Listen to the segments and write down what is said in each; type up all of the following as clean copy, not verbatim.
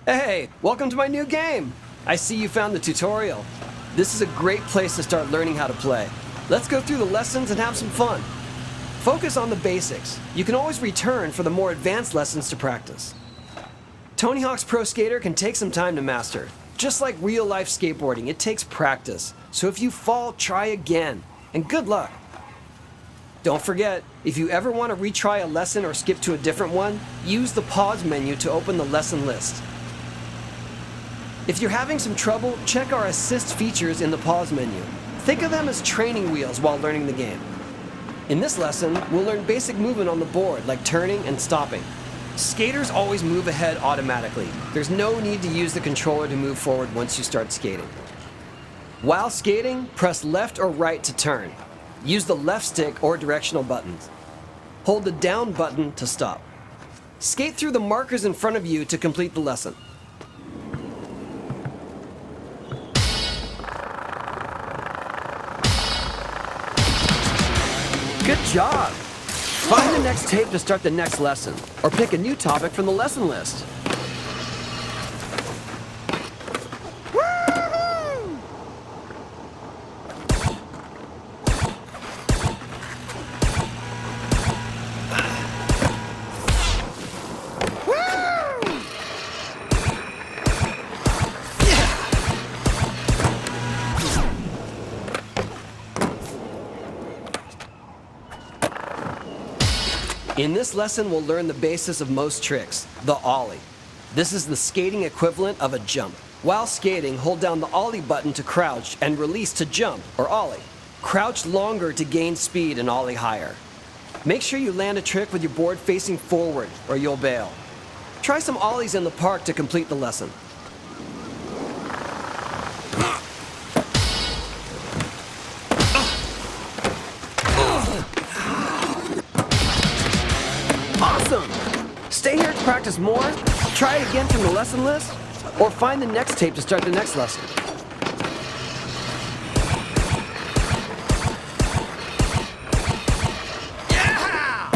Hey, welcome to my new game! I see you found the tutorial. This is a great place to start learning how to play. Let's go through the lessons and have some fun. Focus on the basics. You can always return for the more advanced lessons to practice. Tony Hawk's Pro Skater can take some time to master. Just like real-life skateboarding, it takes practice. So if you fall, try again. And good luck! Don't forget, if you ever want to retry a lesson or skip to a different one, use the pause menu to open the lesson list. If you're having some trouble, check our assist features in the pause menu. Think of them as training wheels while learning the game. In this lesson, we'll learn basic movement on the board, like turning and stopping. Skaters always move ahead automatically. There's no need to use the controller to move forward once you start skating. While skating, press left or right to turn. Use the left stick or directional buttons. Hold the down button to stop. Skate through the markers in front of you to complete the lesson. Good job! Find the next tape to start the next lesson, or pick a new topic from the lesson list. In this lesson, we'll learn the basis of most tricks, the ollie. This is the skating equivalent of a jump. While skating, hold down the ollie button to crouch and release to jump, or ollie. Crouch longer to gain speed and ollie higher. Make sure you land a trick with your board facing forward, or you'll bail. Try some ollies in the park to complete the lesson. Awesome! Stay here to practice more, try it again from the lesson list, or find the next tape to start the next lesson. Yeah!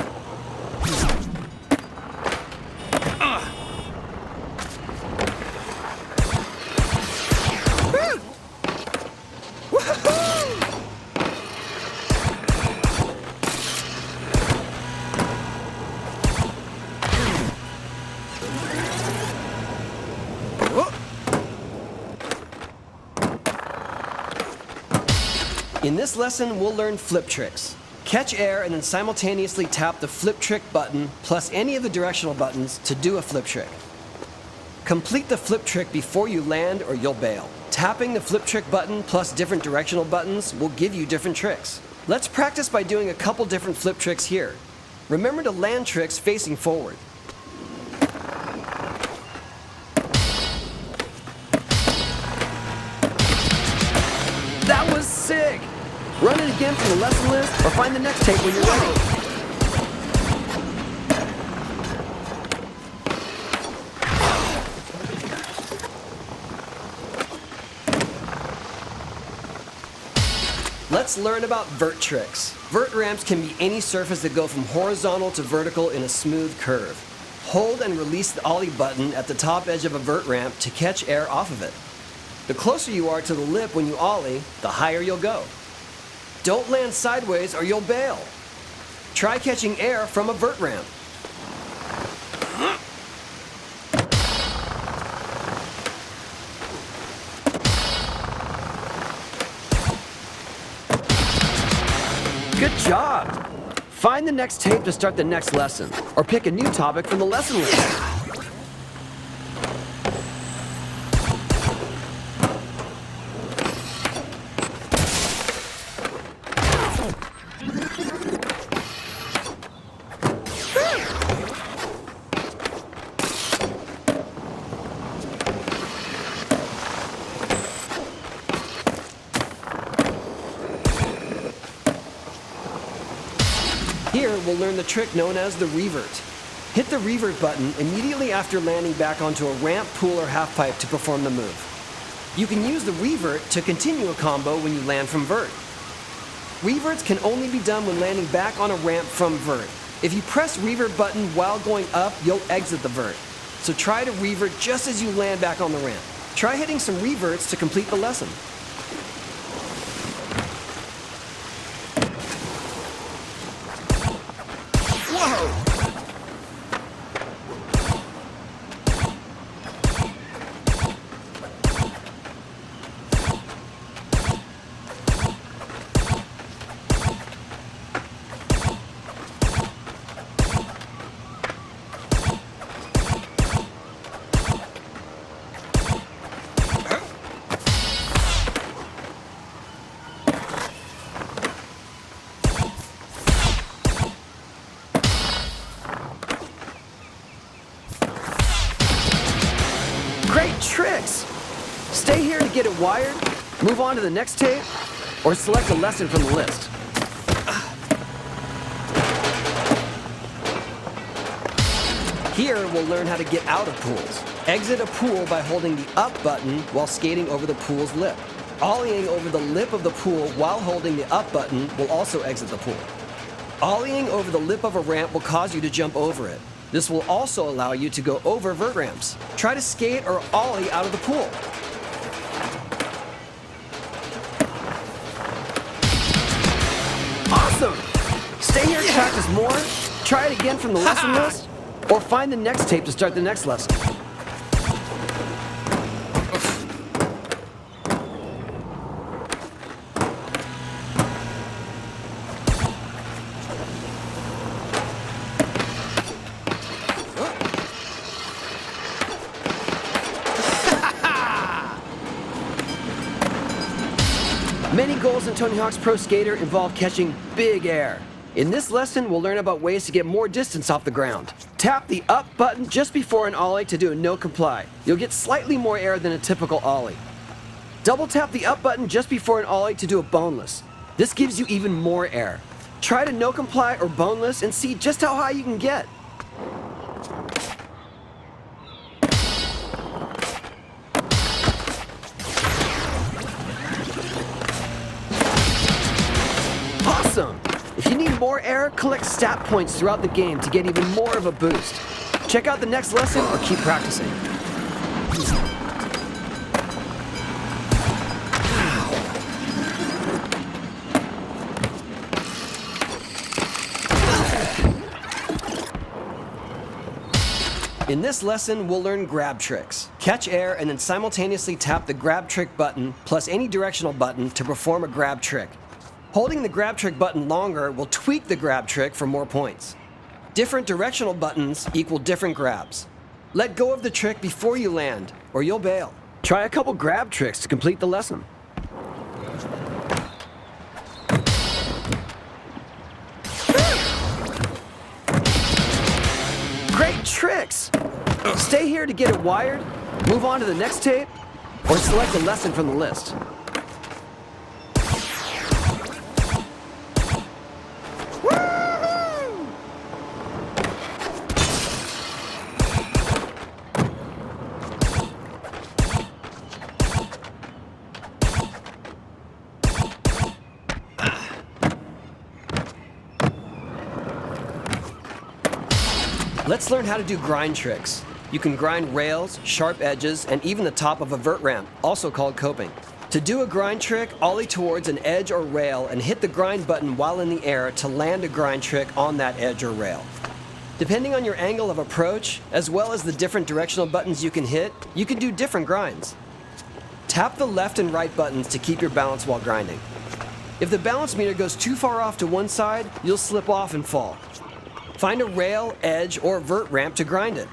Woohoo! In this lesson, we'll learn flip tricks. Catch air and then simultaneously tap the flip trick button plus any of the directional buttons to do a flip trick. Complete the flip trick before you land or you'll bail. Tapping the flip trick button plus different directional buttons will give you different tricks. Let's practice by doing a couple different flip tricks here. Remember to land tricks facing forward. That was sick! Run it again from the lesson list or find the next tape when you're ready. Let's learn about vert tricks. Vert ramps can be any surface that go from horizontal to vertical in a smooth curve. Hold and release the ollie button at the top edge of a vert ramp to catch air off of it. The closer you are to the lip when you ollie, the higher you'll go. Don't land sideways or you'll bail. Try catching air from a vert ramp. Good job! Find the next tape to start the next lesson, or pick a new topic from the lesson list. Here, we'll learn the trick known as the revert. Hit the revert button immediately after landing back onto a ramp, pool, or half pipe to perform the move. You can use the revert to continue a combo when you land from vert. Reverts can only be done when landing back on a ramp from vert. If you press revert button while going up, you'll exit the vert. so try to revert just as you land back on the ramp. Try hitting some reverts to complete the lesson. Whoa! Great tricks! Stay here to get it wired, move on to the next tape, or select a lesson from the list. Here we'll learn how to get out of pools. Exit a pool by holding the up button while skating over the pool's lip. Ollieing over the lip of the pool while holding the up button will also exit the pool. Ollieing over the lip of a ramp will cause you to jump over it. This will also allow you to go over vert ramps. Try to skate or ollie out of the pool. Awesome! Stay here to practice more, try it again from the lesson list, or find the next tape to start the next lesson. Many goals in Tony Hawk's Pro Skater involve catching big air. In this lesson, we'll learn about ways to get more distance off the ground. Tap the up button just before an ollie to do a no comply. You'll get slightly more air than a typical ollie. Double tap the up button just before an ollie to do a boneless. This gives you even more air. Try to no comply or boneless and see just how high you can get. Awesome! If you need more air, collect stat points throughout the game to get even more of a boost. Check out the next lesson or keep practicing. In this lesson, we'll learn grab tricks. Catch air and then simultaneously tap the grab trick button plus any directional button to perform a grab trick. Holding the grab trick button longer will tweak the grab trick for more points. Different directional buttons equal different grabs. Let go of the trick before you land, or you'll bail. Try a couple grab tricks to complete the lesson. Great tricks! Stay here to get it wired, move on to the next tape, or select a lesson from the list. Let's learn how to do grind tricks. You can grind rails, sharp edges, and even the top of a vert ramp, also called coping. To do a grind trick, ollie towards an edge or rail and hit the grind button while in the air to land a grind trick on that edge or rail. Depending on your angle of approach, as well as the different directional buttons you can hit, you can do different grinds. Tap the left and right buttons to keep your balance while grinding. If the balance meter goes too far off to one side, you'll slip off and fall. Find a rail, edge, or vert ramp to grind it.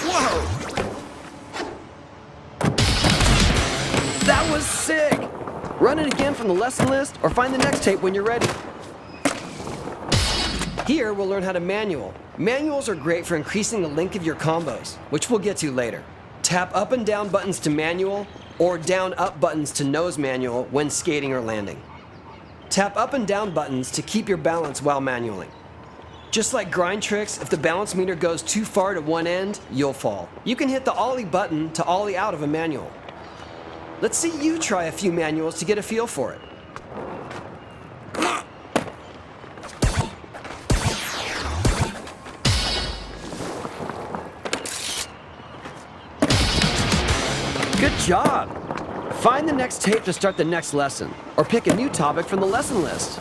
Whoa! That was sick! Run it again from the lesson list or find the next tape when you're ready. Here we'll learn how to manual. Manuals are great for increasing the length of your combos, which we'll get to later. Tap up and down buttons to manual or down up buttons to nose manual when skating or landing. Tap up and down buttons to keep your balance while manualing. Just like grind tricks, if the balance meter goes too far to one end, you'll fall. You can hit the ollie button to ollie out of a manual. Let's see you try a few manuals to get a feel for it. job! Find the next tape to start the next lesson, or pick a new topic from the lesson list.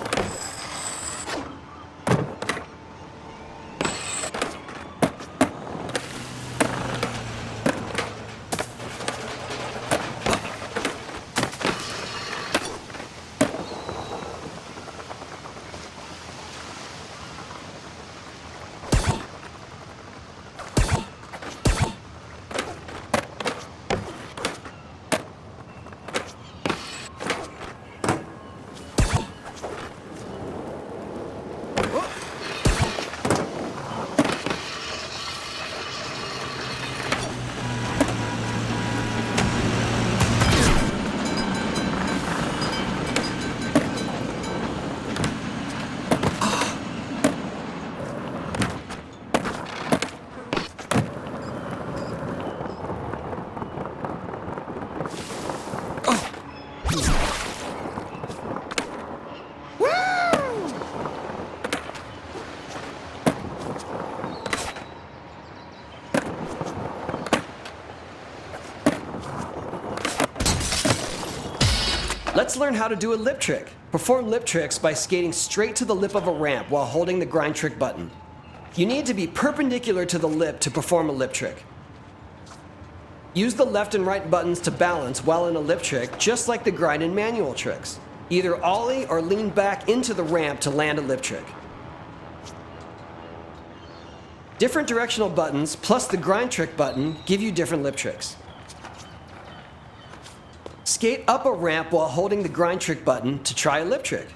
Let's learn how to do a lip trick. Perform lip tricks by skating straight to the lip of a ramp while holding the grind trick button. You need to be perpendicular to the lip to perform a lip trick. Use the left and right buttons to balance while in a lip trick, just like the grind and manual tricks. Either ollie or lean back into the ramp to land a lip trick. Different directional buttons plus the grind trick button give you different lip tricks. Skate up a ramp while holding the grind trick button to try a lip trick.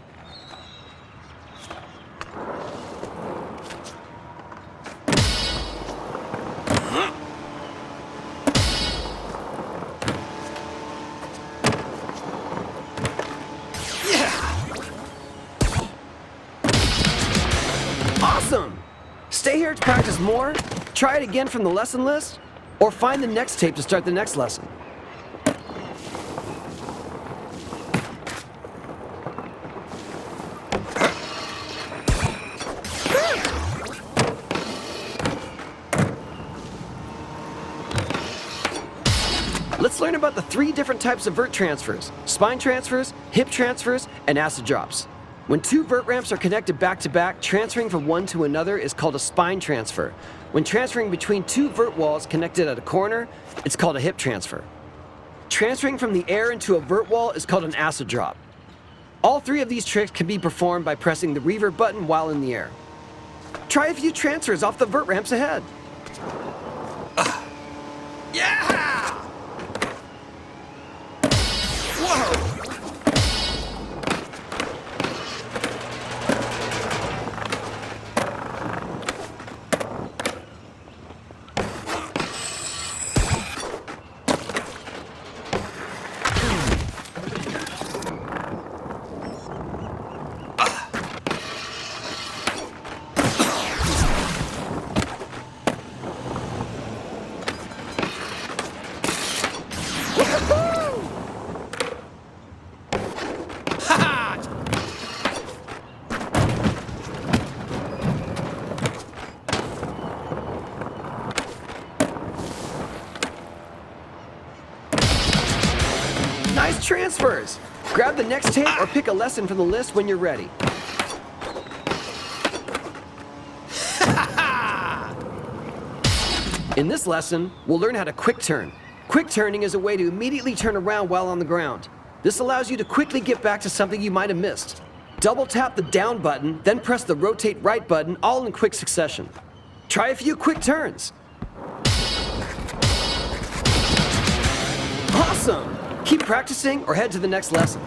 Yeah! Awesome! Stay here to practice more, try it again from the lesson list, or find the next tape to start the next lesson. Let's learn about the 3 different types of vert transfers: spine transfers, hip transfers, and acid drops. When 2 vert ramps are connected back to back, transferring from one to another is called a spine transfer. When transferring between 2 vert walls connected at a corner, it's called a hip transfer. Transferring from the air into a vert wall is called an acid drop. All 3 of these tricks can be performed by pressing the revert button while in the air. Try a few transfers off the vert ramps ahead. Yeah! Whoa! Nice transfers! Grab the next tape or pick a lesson from the list when you're ready. In this lesson, we'll learn how to quick turn. Quick turning is a way to immediately turn around while on the ground. This allows you to quickly get back to something you might have missed. Double tap the down button, then press the rotate right button, all in quick succession. Try a few quick turns. Awesome! Keep practicing or head to the next lesson.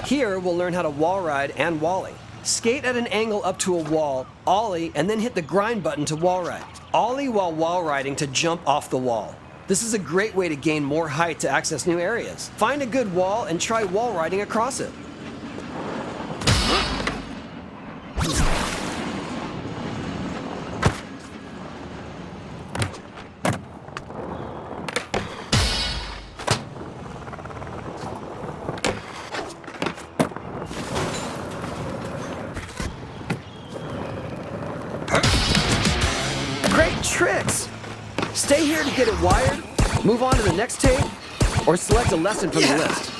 Here, we'll learn how to wall ride and wally. Skate at an angle up to a wall, ollie, and then hit the grind button to wall ride. Ollie while wall riding to jump off the wall. This is a great way to gain more height to access new areas. Find a good wall and try wall riding across it. Great tricks! Stay here to get it wired, move on to the next tape, or select a lesson from the list.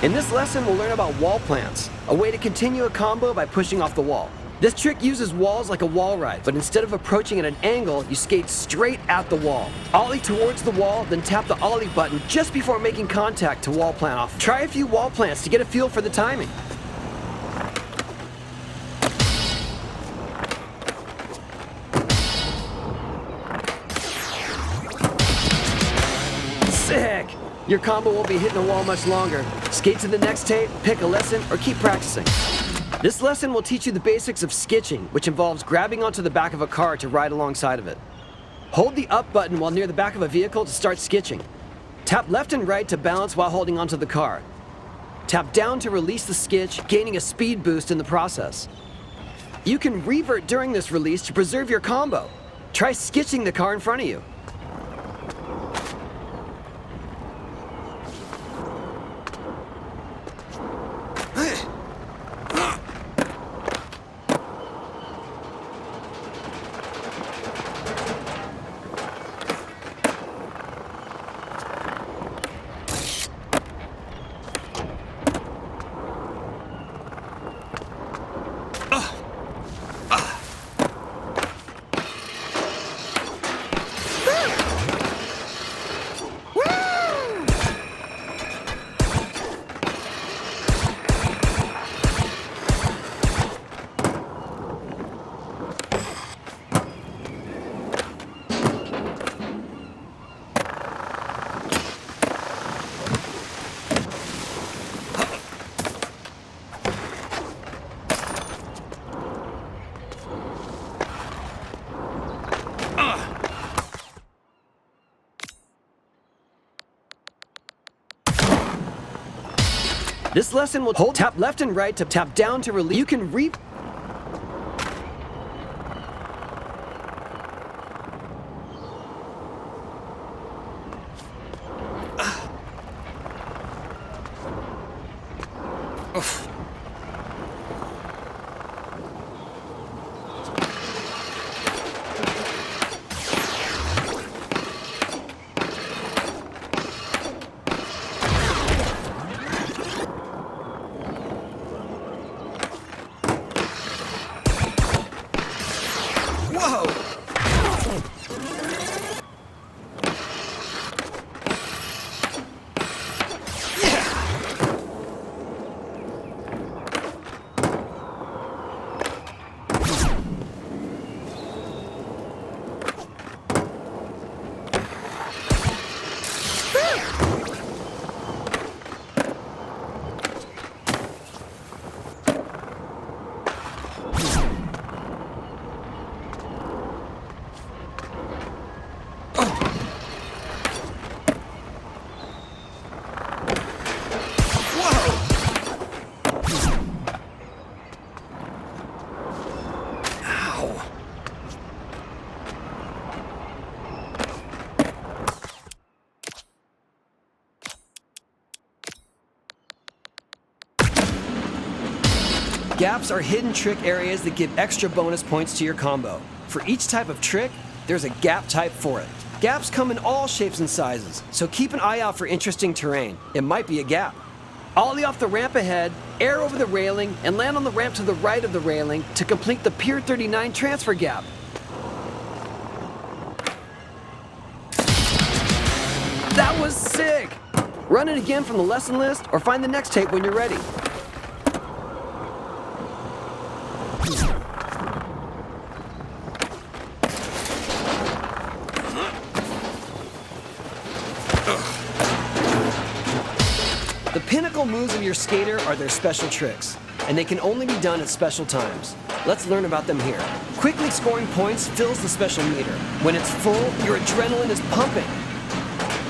In this lesson, we'll learn about wall plants, a way to continue a combo by pushing off the wall. This trick uses walls like a wall ride, but instead of approaching at an angle, you skate straight at the wall. Ollie towards the wall, then tap the Ollie button just before making contact to wall plant off. Try a few wall plants to get a feel for the timing. Sick! Your combo won't be hitting a wall much longer. Skate to the next tape, pick a lesson, or keep practicing. This lesson will teach you the basics of skitching, which involves grabbing onto the back of a car to ride alongside of it. Hold the up button while near the back of a vehicle to start skitching. Tap left and right to balance while holding onto the car. Tap down to release the skitch, gaining a speed boost in the process. You can revert during this release to preserve your combo. Try skitching the car in front of you. This lesson will tap left and right to tap down to release. You can Gaps are hidden trick areas that give extra bonus points to your combo. For each type of trick, there's a gap type for it. Gaps come in all shapes and sizes, so keep an eye out for interesting terrain. It might be a gap. Ollie off the ramp ahead, air over the railing, and land on the ramp to the right of the railing to complete the Pier 39 transfer gap. That was sick! Run it again from the lesson list or find the next tape when you're ready. The pinnacle moves of your skater are their special tricks, and they can only be done at special times. Let's learn about them here. Quickly scoring points fills the special meter. When it's full, your adrenaline is pumping.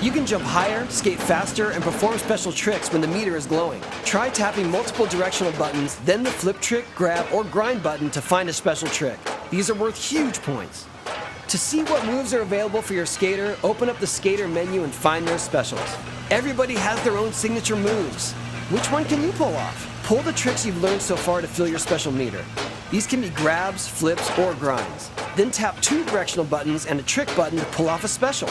You can jump higher, skate faster, and perform special tricks when the meter is glowing. Try tapping multiple directional buttons, then the flip trick, grab, or grind button to find a special trick. These are worth huge points. To see what moves are available for your skater, open up the skater menu and find their specials. Everybody has their own signature moves. Which one can you pull off? Pull the tricks you've learned so far to fill your special meter. These can be grabs, flips, or grinds. Then tap 2 directional buttons and a trick button to pull off a special.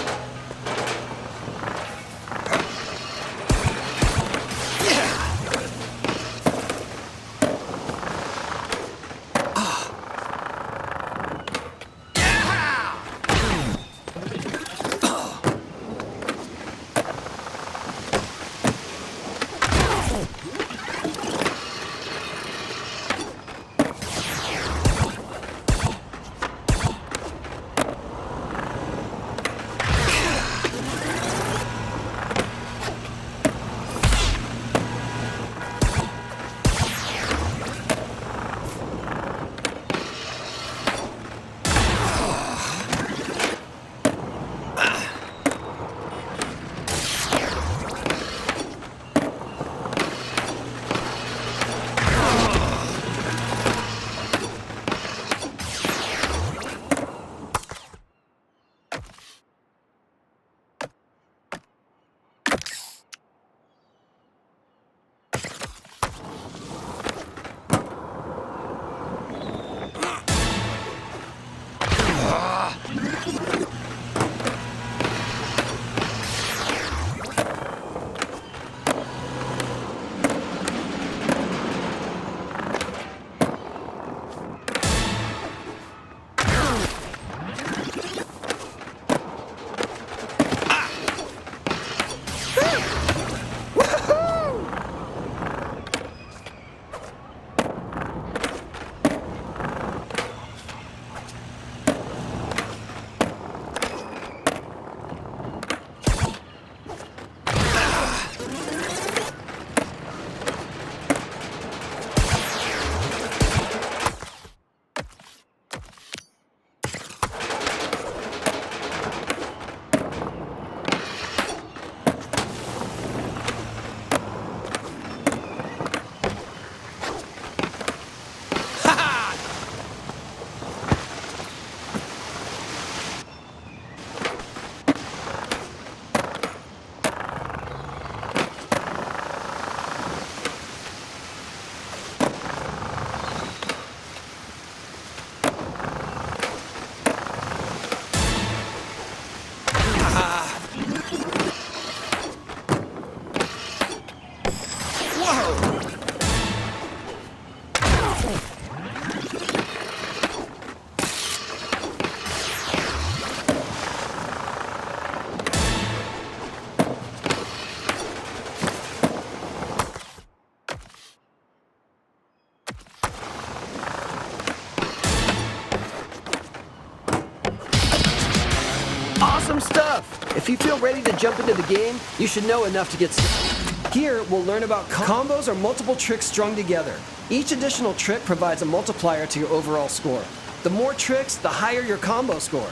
Awesome stuff! If you feel ready to jump into the game, you should know enough to get started. Here, we'll learn about combos or multiple tricks strung together. Each additional trick provides a multiplier to your overall score. The more tricks, the higher your combo score.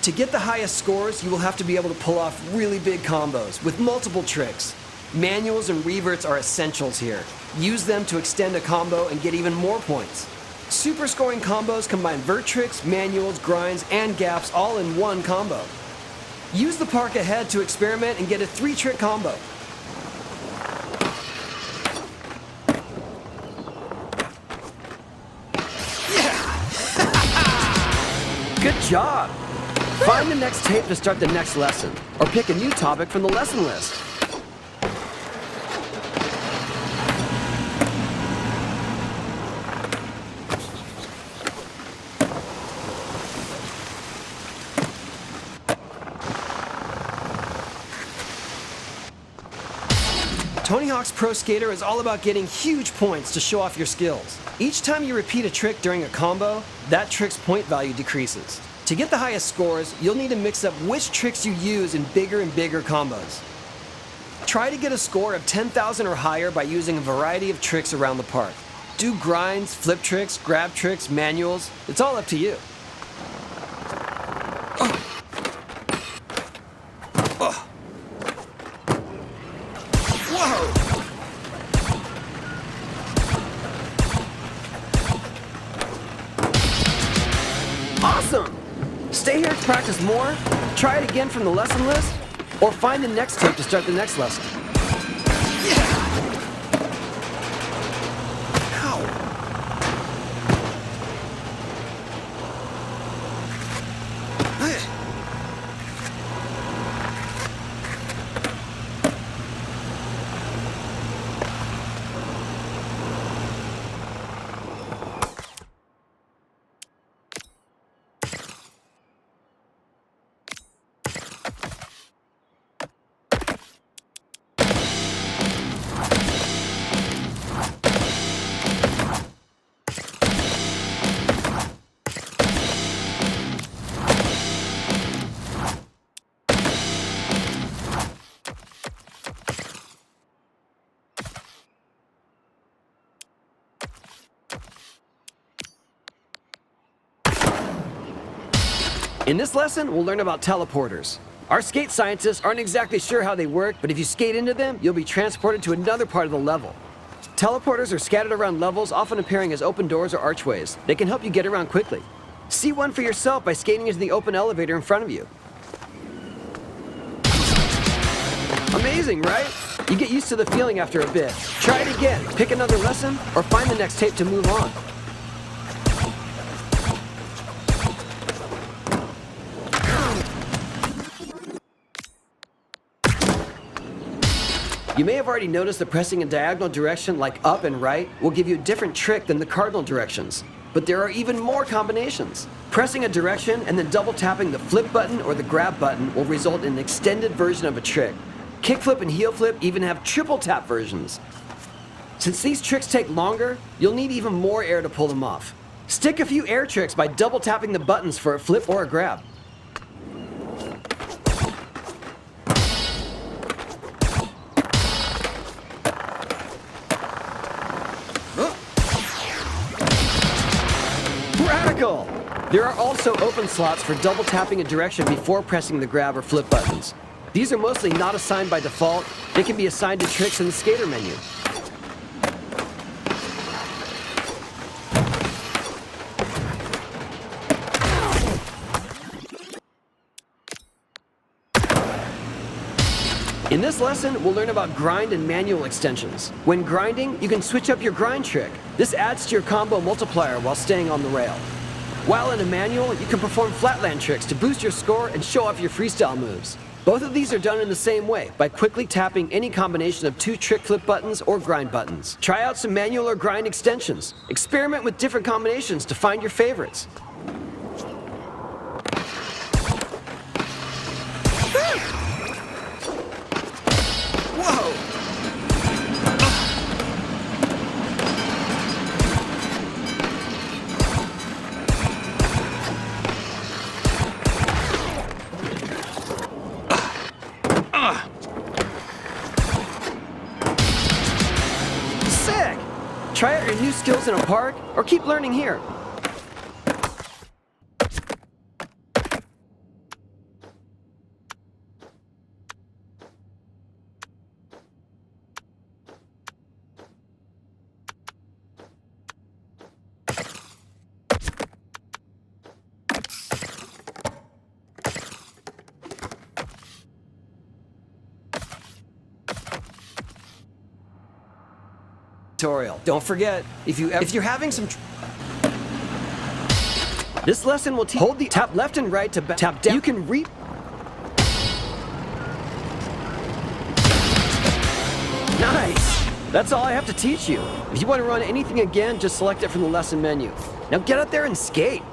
To get the highest scores, you will have to be able to pull off really big combos with multiple tricks. Manuals and reverts are essentials here. Use them to extend a combo and get even more points. Super scoring combos combine vert tricks, manuals, grinds, and gaps all in one combo. Use the park ahead to experiment and get a 3-trick combo. Good job! Find the next tape to start the next lesson, or pick a new topic from the lesson list. Tony Hawk's Pro Skater is all about getting huge points to show off your skills. Each time you repeat a trick during a combo, that trick's point value decreases. To get the highest scores, you'll need to mix up which tricks you use in bigger and bigger combos. Try to get a score of 10,000 or higher by using a variety of tricks around the park. Do grinds, flip tricks, grab tricks, manuals. It's all up to you. there's more, try it again from the lesson list, or find the next tape to start the next lesson. In this lesson, we'll learn about teleporters. Our skate scientists aren't exactly sure how they work, but if you skate into them, you'll be transported to another part of the level. Teleporters are scattered around levels, often appearing as open doors or archways. They can help you get around quickly. See one for yourself by skating into the open elevator in front of you. Amazing, right? You get used to the feeling after a bit. Try it again, pick another lesson, or find the next tape to move on. You may have already noticed that pressing a diagonal direction like up and right will give you a different trick than the cardinal directions. But there are even more combinations. Pressing a direction and then double tapping the flip button or the grab button will result in an extended version of a trick. Kickflip and heel flip even have triple tap versions. Since these tricks take longer, you'll need even more air to pull them off. Stick a few air tricks by double tapping the buttons for a flip or a grab. Radical! There are also open slots for double tapping a direction before pressing the grab or flip buttons. These are mostly not assigned by default. They can be assigned to tricks in the skater menu. In this lesson, we'll learn about grind and manual extensions. When grinding, you can switch up your grind trick. This adds to your combo multiplier while staying on the rail. While in a manual, you can perform flatland tricks to boost your score and show off your freestyle moves. Both of these are done in the same way, by quickly tapping any combination of two trick flip buttons or grind buttons. Try out some manual or grind extensions. Experiment with different combinations to find your favorites. Try out your new skills in a park, or keep learning here. Tutorial. Don't forget, if you're having some this lesson will teach hold the tap left and right to tap down. You can Nice! That's all I have to teach you. If you want to run anything again, just select it from the lesson menu. Now get out there and skate!